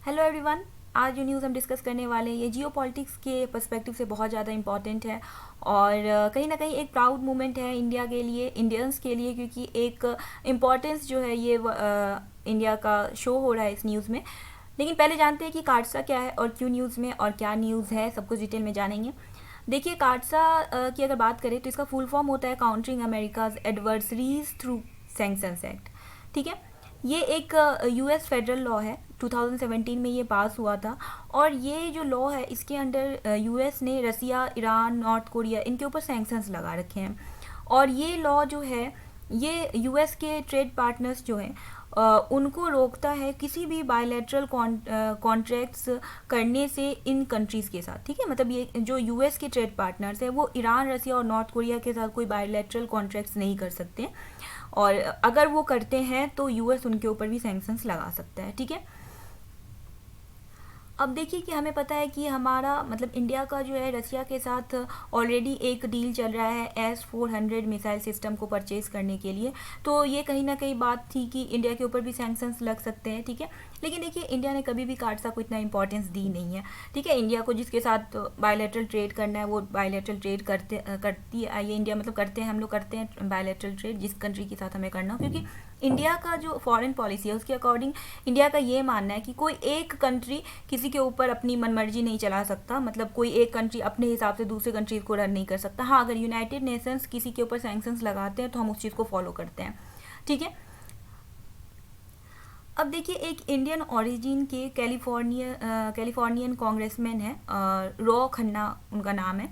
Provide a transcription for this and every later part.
Hello everyone. आज जो news हम डिस्कस करने वाले हैं ये जियो पॉलिटिक्स के पर्सपेक्टिव से बहुत ज़्यादा इंपॉर्टेंट है और कहीं ना कहीं एक प्राउड मोमेंट है इंडिया के लिए, इंडियंस के लिए, क्योंकि एक इम्पॉर्टेंस जो है ये इंडिया का शो हो रहा है इस न्यूज़ में। लेकिन पहले जानते हैं कि कार्डसा क्या है और क्यों न्यूज़ में और क्या न्यूज़ है, सब कुछ डिटेल में जानेंगे। देखिए, कार्डसा की अगर बात करें तो इसका फुल फॉर्म होता है countering America's adversaries through sanctions act. ठीक है, ये एक यूएस फेडरल लॉ है। 2017 में ये पास हुआ था और ये जो लॉ है इसके अंडर यूएस ने रसिया, ईरान, नॉर्थ कोरिया इनके ऊपर सैंक्शंस लगा रखे हैं। और ये लॉ जो है ये यूएस के ट्रेड पार्टनर्स जो हैं उनको रोकता है किसी भी बायलैटरल कॉन्ट्रैक्ट्स करने से इन कंट्रीज़ के साथ। ठीक है, मतलब ये जो यूएस के ट्रेड पार्टनर्स हैं वो ईरान, रसिया और नॉर्थ कोरिया के साथ कोई बायलैटरल कॉन्ट्रैक्ट्स नहीं कर सकते, और अगर वो करते हैं तो यूएस उनके ऊपर भी सैंक्शंस लगा सकता है। ठीक है, अब देखिए कि हमें पता है कि हमारा मतलब इंडिया का जो है रसिया के साथ ऑलरेडी एक डील चल रहा है S-400 मिसाइल सिस्टम को परचेज़ करने के लिए। तो ये कहीं ना कहीं बात थी कि इंडिया के ऊपर भी सैंक्शंस लग सकते हैं। ठीक है, लेकिन देखिए इंडिया ने कभी भी कार्डसा को इतना इंपॉर्टेंस दी नहीं है। ठीक है, इंडिया को जिसके साथ बायलैटरल ट्रेड करना है वो बायलैटरल ट्रेड करती है ये इंडिया, मतलब करते हैं, हम लोग करते हैं बायलैटरल ट्रेड जिस कंट्री के साथ हमें करना हो, क्योंकि इंडिया का जो फॉरेन पॉलिसी है उसके अकॉर्डिंग इंडिया का ये मानना है कि कोई एक कंट्री किसी के ऊपर अपनी मनमर्जी नहीं चला सकता। मतलब कोई एक कंट्री अपने हिसाब से दूसरे कंट्रीज को रन नहीं कर सकता। हाँ, अगर यूनाइटेड नेशंस किसी के ऊपर सैंक्शंस लगाते हैं तो हम उस चीज़ को फॉलो करते हैं। ठीक है, अब देखिए एक इंडियन ओरिजिन के कैलिफोर्नियन कांग्रेसमैन है, रो खन्ना उनका नाम है।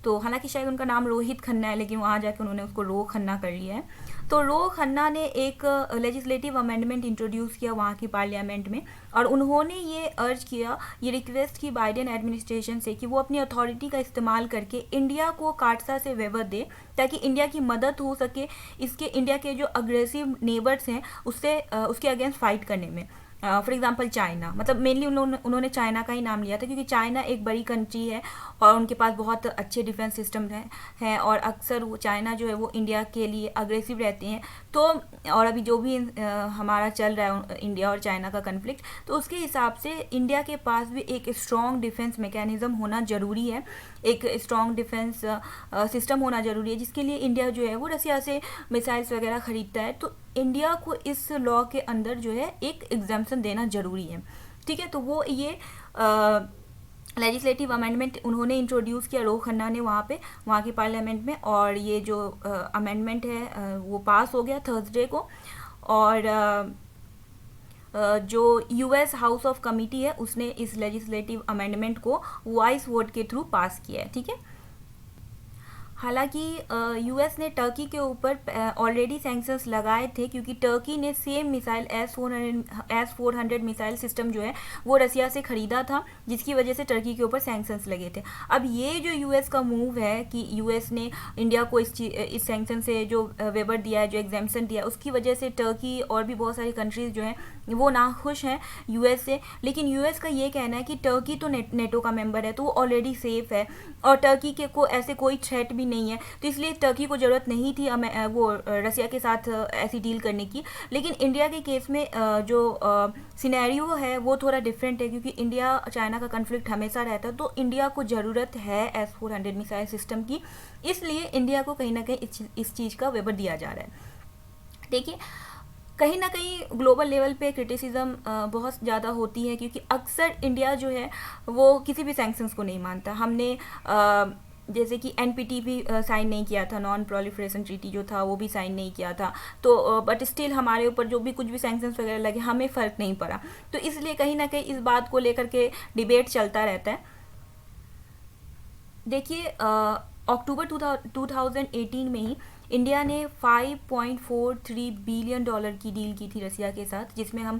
तो हालांकि शायद उनका नाम रोहित खन्ना है, लेकिन वहाँ जाके उन्होंने उसको रो खन्ना कर लिया है। तो रो खन्ना ने एक लेजिस्लेटिव अमेंडमेंट इंट्रोड्यूस किया वहाँ की पार्लियामेंट में, और उन्होंने ये अर्ज किया, ये रिक्वेस्ट की बाइडेन एडमिनिस्ट्रेशन से कि वो अपनी अथॉरिटी का इस्तेमाल करके इंडिया को कार्डसा से वेवर दे, ताकि इंडिया की मदद हो सके इसके इंडिया के जो अग्रेसिव नेबर्स हैं उससे उसके अगेंस्ट फाइट करने में। फॉर एग्जांपल चाइना, मतलब मेनली उन्होंने चाइना का ही नाम लिया था क्योंकि चाइना एक बड़ी कंट्री है और उनके पास बहुत अच्छे डिफेंस सिस्टम हैं और अक्सर वो चाइना जो है वो इंडिया के लिए अग्रेसिव रहते हैं। तो और अभी जो भी हमारा चल रहा है इंडिया और चाइना का कन्फ्लिक्ट, तो उसके हिसाब से इंडिया के पास भी एक स्ट्रॉन्ग डिफेंस मैकेनिज्म होना ज़रूरी है, एक स्ट्रॉन्ग डिफेंस सिस्टम होना ज़रूरी है, जिसके लिए इंडिया जो है वो रसिया से मिसाइल्स वगैरह ख़रीदता है। तो इंडिया को इस लॉ के अंदर जो है एक एग्जाम्पशन देना ज़रूरी है। ठीक है, तो वो ये लेजिस्लेटिव अमेंडमेंट उन्होंने इंट्रोड्यूस किया, रो खन्ना ने वहाँ की पार्लियामेंट में, और ये जो अमेंडमेंट है वो पास हो गया थर्सडे को। और जो यूएस हाउस ऑफ कमिटी है उसने इस लेजिस्लेटिव अमेंडमेंट को वॉइस वोट के थ्रू पास किया है। ठीक है, हालांकि यूएस ने टर्की के ऊपर ऑलरेडी सैंक्शंस लगाए थे, क्योंकि टर्की ने same missile S-400 missile system जो है वो रसिया से ख़रीदा था, जिसकी वजह से टर्की के ऊपर सैंक्शंस लगे थे। अब ये जो यूएस का मूव है कि यूएस ने इंडिया को इस सैंक्शन से जो वेबर दिया है, जो एग्जाम्पशन दिया है, उसकी वजह से टर्की और भी बहुत सारी कंट्रीज़ जो हैं वो नाखुश हैं यूएस से। लेकिन यूएस का ये कहना है कि टर्की तो नेटो का मेंबर है, तो वो ऑलरेडी सेफ़ है और टर्की के को ऐसे कोई थ्रेट भी नहीं है, तो इसलिए टर्की को ज़रूरत नहीं थी वो रसिया के साथ ऐसी डील करने की। लेकिन इंडिया के केस में जो सिनेरियो है वो थोड़ा डिफरेंट है, क्योंकि इंडिया चाइना का कन्फ्लिक्ट हमेशा रहता है, तो इंडिया को ज़रूरत है S-400 मिसाइल सिस्टम की, इसलिए इंडिया को कहीं ना कहीं इस चीज़ का वेबर दिया जा रहा है। देखिए, कहीं ना कहीं ग्लोबल लेवल पे क्रिटिसिज्म बहुत ज़्यादा होती है, क्योंकि अक्सर इंडिया जो है वो किसी भी सैंक्शंस को नहीं मानता। हमने जैसे कि NPT भी साइन नहीं किया था, नॉन प्रोलिफरेशन ट्रीटी जो था वो भी साइन नहीं किया था, तो बट स्टिल हमारे ऊपर जो भी कुछ भी सैंक्शंस वगैरह लगे हमें फ़र्क नहीं पड़ा। तो इसलिए कहीं ना कहीं इस बात को लेकर के डिबेट चलता रहता है। देखिए, अक्टूबर 2018 में ही इंडिया ने $5.43 बिलियन की डील की थी रसिया के साथ, जिसमें हम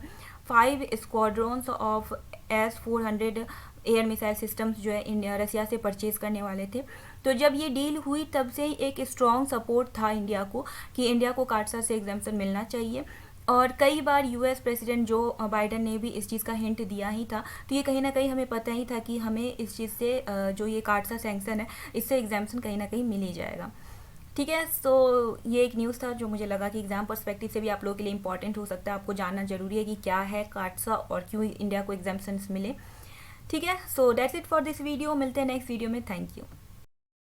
5 squadrons of S-400 air missile systems जो है इंडिया रसिया से परचेज़ करने वाले थे। तो जब ये डील हुई तब से ही एक स्ट्रॉन्ग सपोर्ट था इंडिया को कि इंडिया को कार्डसा से एग्जाम्पशन मिलना चाहिए, और कई बार यूएस प्रेसिडेंट जो बाइडन ने भी इस चीज़ का हिंट दिया ही था। तो ये कहीं ना कहीं हमें पता ही था कि हमें इस चीज़ से जो ये कार्डसा सैंक्शन है इससे एग्जाम्पशन कहीं ना कहीं मिल ही जाएगा। ठीक है, सो ये एक न्यूज़ था जो मुझे लगा कि एग्ज़ाम पर्सपेक्टिव से भी आप लोगों के लिए इंपॉर्टेंट हो सकता है, आपको जानना ज़रूरी है कि क्या है काटसा और क्यों इंडिया को एग्जाम्पशंस मिले। ठीक है, so that's it for this video, मिलते हैं नेक्स्ट वीडियो में, थैंक यू।